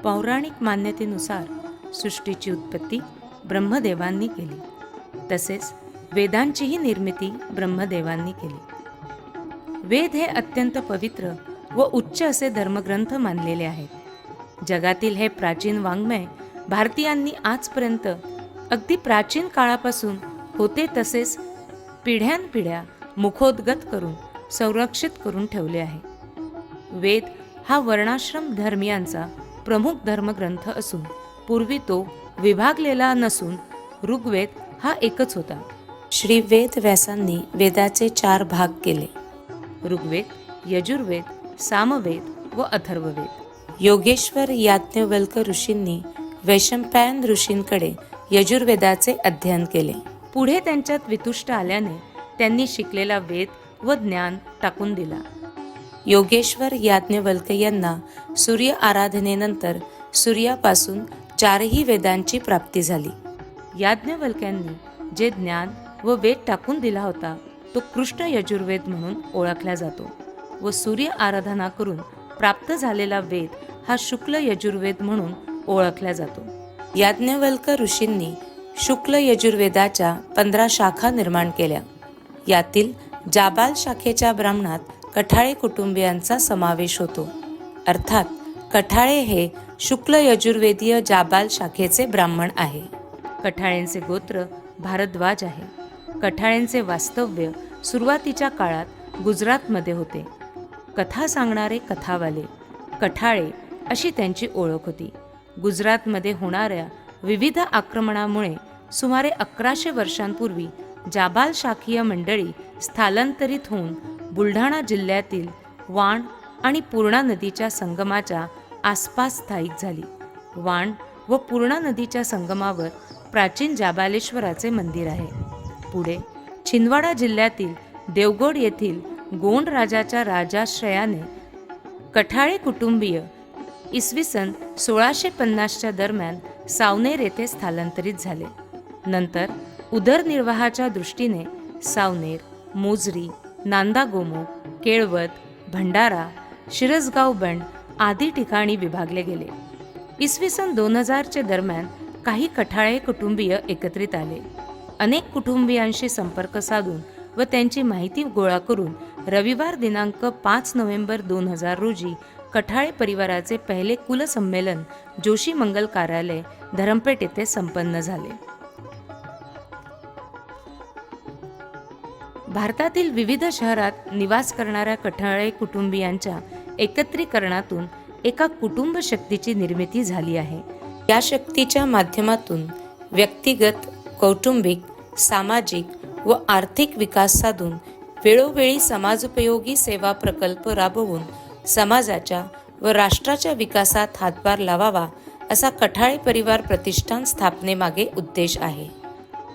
पौराणिक मान्यतेनुसार सृष्टीची उत्पत्ती ब्रह्मदेवांनी केली, तसेच वेदांचीही निर्मिती ब्रह्मदेवांनी केली. वेद हे अत्यंत पवित्र व उच्च असे धर्मग्रंथ मानलेले आहेत. जगातील हे प्राचीन वाङ्मय भारतीयांनी आजपर्यंत अगदी प्राचीन काळापासून होते तसेच पिढ्यानपिढ्या मुखोद्गत करून संरक्षित करून ठेवले आहे. वेद हा वर्णाश्रम धर्मियांचा प्रमुख धर्मग्रंथ असून पूर्वी तो विभागलेला नसून ऋग्वेद हा एकच होता. श्री वेद व्यासांनी वेदाचे 4 भाग केले: ऋग्वेद, यजुर्वेद, सामवेद व अथर्ववेद. योगेश्वर याज्ञवल्क ऋषींनी वैशंपायन ऋषींकडे यजुर्वेदाचे अध्ययन केले. पुढे त्यांच्यात वितुष्ट आल्याने त्यांनी शिकलेला वेद व ज्ञान टाकून दिला. योगेश्वर याज्ञवल्क यांना सूर्य आराधनेनंतर सूर्यापासून 4ही वेदांची प्राप्ती झाली. याज्ञवल्क्यांनी जे ज्ञान व वेद टाकून दिला होता तो कृष्ण यजुर्वेद म्हणून ओळखला जातो व सूर्य आराधना करून प्राप्त झालेला वेद हा शुक्ल यजुर्वेद म्हणून ओळखला जातो. याज्ञवल्क ऋषींनी शुक्ल यजुर्वेदाच्या 15 शाखा निर्माण केल्या. यातील जाबाल शाखेच्या ब्राह्मणात कठाळे कुटुंबियांचा समावेश होतो. अर्थात कठाळे हे शुक्ल यजुर्वेदीय जाबाल शाखेचे ब्राह्मण आहे. कठाळेंचे गोत्र भारद्वाज आहे. कठाळेंचे वास्तव्य सुरुवातीच्या काळात गुजरातमध्ये होते. कथा सांगणारे कथावाले कठाळे अशी त्यांची ओळख होती. गुजरातमध्ये होणाऱ्या विविध आक्रमणामुळे सुमारे 1100 वर्षांपूर्वी जाबाल शाखीय मंडळी स्थलांतरित होऊन बुलढाणा जिल्ह्यातील वाण आणि पूर्णा नदीच्या संगमाच्या आसपास स्थायिक झाली. वाण व पूर्णा नदीच्या संगमावर प्राचीन जाबालेश्वराचे मंदिर आहे. पुढे छिंदवाडा जिल्ह्यातील देवगड येथील गोंड राजाच्या राजाश्रयाने कठाळे कुटुंबीय इसवी सन 1650च्या दरम्यान सावनेर येथे स्थलांतरित झाले. नंतर उदरनिर्वाहाच्या दृष्टीने सावनेर, मोजरी, नांदागोमो, केळवद, भंडारा, शिरसगाव बंड आदी ठिकाणी विभागले गेले. इसवी सन 2000च्या दरम्यान काही कठाळे कुटुंबीय एकत्रित आले. अनेक कुटुंबियांशी संपर्क साधून व त्यांची माहिती गोळा करून रविवार दिनांक 5 नोव्हेंबर 2000 रोजी कठाळे परिवाराचे पहिले कुलसंमेलन जोशी मंगल कार्यालय धरमपेठ येथे संपन्न झाले. भारतातील विविध शहरात निवास करणाऱ्या कठाळे कुटुंबियांच्या एकत्रीकरणातून एका कुटुंब शक्तीची निर्मिती झाली आहे. या शक्तीच्या माध्यमातून व्यक्तिगत, कौटुंबिक, सामाजिक व आर्थिक विकास साधून वेळोवेळी समाजोपयोगी सेवा प्रकल्प राबवून समाजाच्या व राष्ट्राच्या विकासात हातभार लावावा असा कठाळे परिवार प्रतिष्ठान स्थापनेमागे उद्देश आहे.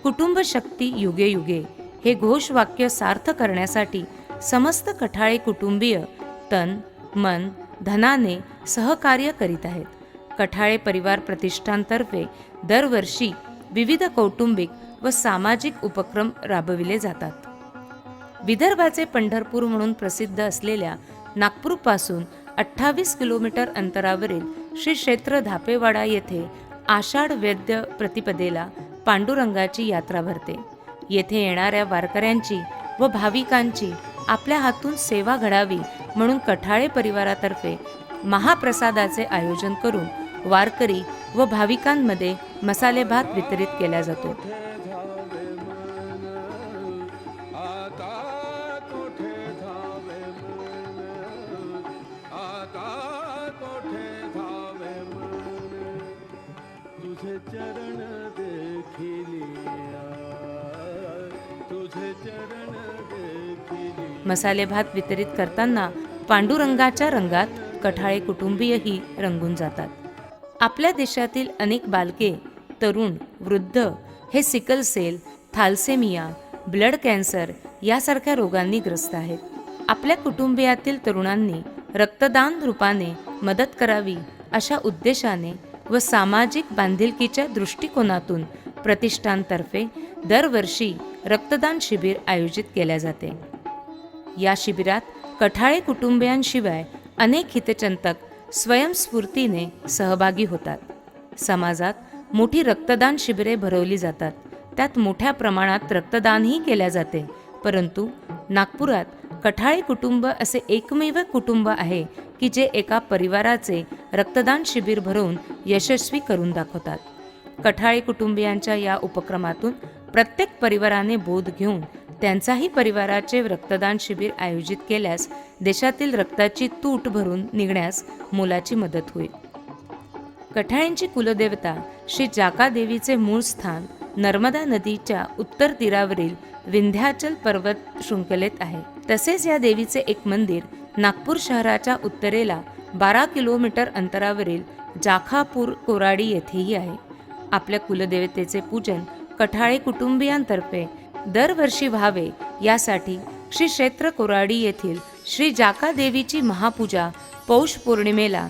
कुटुंब शक्ती युगे युगे हे घोषवाक्य सार्थ करण्यासाठी समस्त कठाळे कुटुंबीय तन, मन, धनाने सहकार्य करीत आहेत. कठाळे परिवार प्रतिष्ठानतर्फे दरवर्षी विविध कौटुंबिक व सामाजिक उपक्रम राबविले जातात. विदर्भाचे पंढरपूर म्हणून प्रसिद्ध असलेल्या नागपूरपासून 28 किलोमीटर अंतरावरील श्री क्षेत्र धापेवाडा येथे आषाढ वैद्य प्रतिपदेला पांडुरंगाची यात्रा भरते. येथे येणाऱ्या वारकऱ्यांची व भाविकांची आपल्या हातून सेवा घडावी म्हणून कठाळे परिवारातर्फे महाप्रसादाचे आयोजन करून वारकरी व भाविकांमध्ये मसाले भात वितरित केला जातो. मसाले भात वितरित करताना पांडुरंगाच्या रंगात कठाळे कुटुंबीयही रंगून जातात. आपल्या देशातील अनेक बालके, तरुण, वृद्ध हे sickle cell, thalassaemia, blood cancer यासारख्या रोगांनी ग्रस्त आहेत. आपल्या कुटुंबियातील तरुणांनी रक्तदान रूपाने मदत करावी अशा उद्देशाने व सामाजिक बांधिलकीच्या दृष्टिकोनातून प्रतिष्ठानतर्फे दरवर्षी रक्तदान शिबिर आयोजित केले जाते. या शिबिरात कठाळे कुटुंबियांशिवाय अनेक हितचिंतक स्वयंस्फूर्तीने सहभागी होतात। समाजात मोठी रक्तदान शिबिरे भरवली जातात, त्यात मोठ्या प्रमाणात रक्तदानही केल्या जाते। परंतु नागपुरात कठाळे कुटुंब असे एकमेव कुटुंब आहे की जे एका परिवाराचे रक्तदान शिबिर भरवून यशस्वी करून दाखवतात। कठाळे कुटुंबियांच्या या उपक्रमातून प्रत्येक परिवाराने बोध घेऊन त्यांचाही परिवाराचे रक्तदान शिबिर आयोजित केल्यास देशातील रक्ताची तूट भरून निघण्यास मोलाची मदत होईल। कठाळ्यांची कुलदेवता श्री जाका देवीचे मूळ स्थान नर्मदा नदीच्या उत्तर तीरावरील विंध्याचल पर्वत शृंखलेत आहे। तसेच या देवीचे एक मंदिर नागपूर शहराच्या उत्तरेला 12 किलोमीटर अंतरावरील जाखापूर कोराडी येथेही आहे। आपल्या कुलदेवतेचे पूजन कठाळे कुटुंबियांतर्फे दरवर्षी व्हावे यासाठी श्री क्षेत्र कोराडी येथील श्री जाका देवीची महापूजा पौष पौर्णिमेला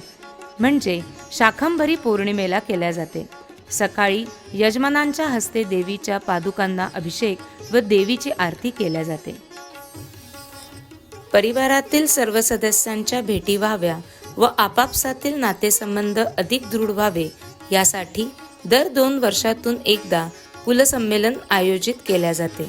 म्हणजे शाकंभरी पौर्णिमेला केल्या जाते। सकाळी यजमानांच्या हस्ते देवीच्या पादुकांना अभिषेक व देवीची आरती केल्या जाते। परिवारातील सर्व सदस्यांच्या भेटी व्हाव्या व आपापसातील नातेसंबंध अधिक दृढ व्हावे यासाठी दर 2 वर्षातून एकदा कुलसंमेलन आयोजित केल्या जाते।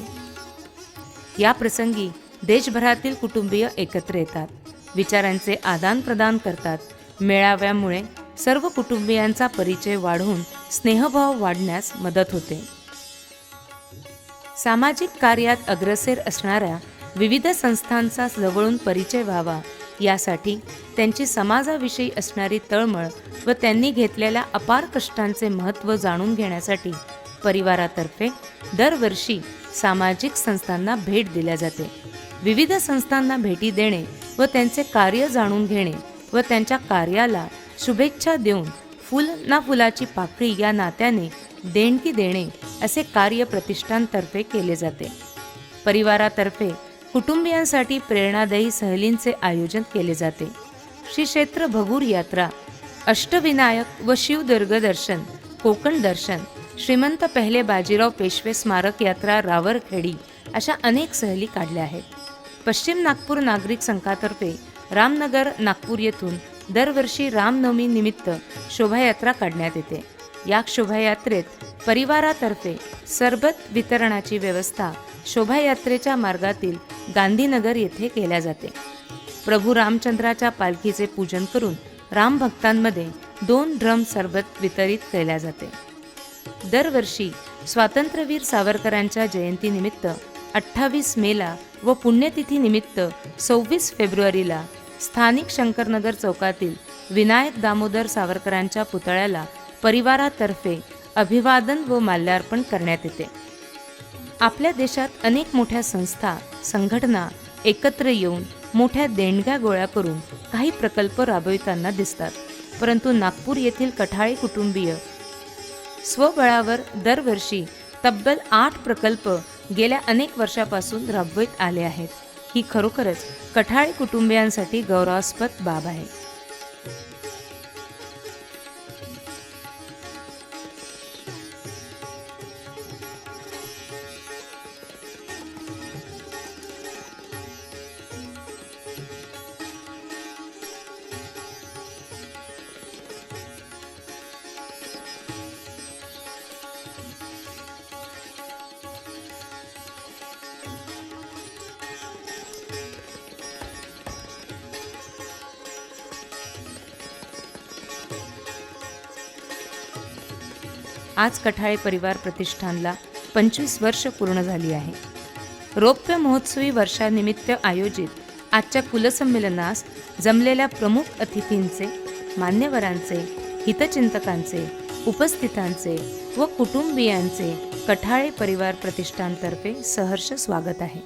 या प्रसंगी देशभरातील कुटुंबीय एकत्र येतात, विचारांचे आदान प्रदान करतात। मेळाव्यामुळे सर्व कुटुंबियांचा परिचय वाढून स्नेहभाव वाढण्यास मदत होते। सामाजिक कार्यात अग्रेसर असणाऱ्या विविध संस्थांचा जवळून परिचय व्हावा यासाठी त्यांची समाजाविषयी असणारी तळमळ व त्यांनी घेतलेल्या अपार कष्टांचे महत्त्व जाणून घेण्यासाठी परिवारातर्फे दरवर्षी सामाजिक संस्थांना भेट दिल्या जाते। विविध संस्थांना भेटी देणे व त्यांचे कार्य जाणून घेणे व त्यांच्या कार्याला शुभेच्छा देऊन फुल ना फुलाची पाकळी या नात्याने देणगी देणे असे कार्य प्रतिष्ठानतर्फे केले जाते। परिवारातर्फे कुटुंबियांसाठी प्रेरणादायी सहलींचे आयोजन केले जाते। श्री क्षेत्र भगूर यात्रा, अष्टविनायक व शिवदुर्ग दर्शन, कोकण दर्शन, श्रीमंत पहिले बाजीराव पेशवे स्मारक यात्रा रावरखेडी अशा अनेक सहली काढल्या आहेत। पश्चिम नागपूर नागरिक संघातर्फे रामनगर नागपूर येथून दरवर्षी रामनवमी निमित्त शोभायात्रा काढण्यात येते। या शोभायात्रेत परिवारातर्फे सरबत वितरणाची व्यवस्था शोभायात्रेच्या मार्गातील गांधीनगर येथे केल्या जाते। प्रभू रामचंद्राच्या पालखीचे पूजन करून राम भक्तांमध्ये 2 ड्रम सरबत वितरित केल्या जाते। दरवर्षी स्वातंत्र्यवीर सावरकरांच्या जयंतीनिमित्त 28 मेला व पुण्यतिथी निमित्त 26 फेब्रुवारीला स्थानिक शंकरनगर चौकातील विनायक दामोदर सावरकरांच्या पुतळ्याला परिवारातर्फे अभिवादन व माल्यार्पण करण्यात येते। आपल्या देशात अनेक मोठ्या संस्था, संघटना एकत्र येऊन मोठ्या देणग्या गोळा करून काही प्रकल्प राबविताना दिसतात, परंतु नागपूर येथील कठाळे कुटुंबीय स्वबळावर दरवर्षी तब्बल 8 प्रकल्प गेल्या अनेक वर्षापासून राबवित आले आहेत। ही खरोखरच कठाळे कुटुंबियांसाठी गौरवास्पद बाब आहे। आज कठाळे परिवार प्रतिष्ठानला 25 वर्ष पूर्ण झाली आहे। रौप्य महोत्सवी वर्षानिमित्त आयोजित आजच्या कुलसंमेलनास जमलेल्या प्रमुख अतिथींचे, मान्यवरांचे, हितचिंतकांचे, उपस्थितांचे व कुटुंबियांचे कठाळे परिवार प्रतिष्ठानतर्फे सहर्ष स्वागत आहे।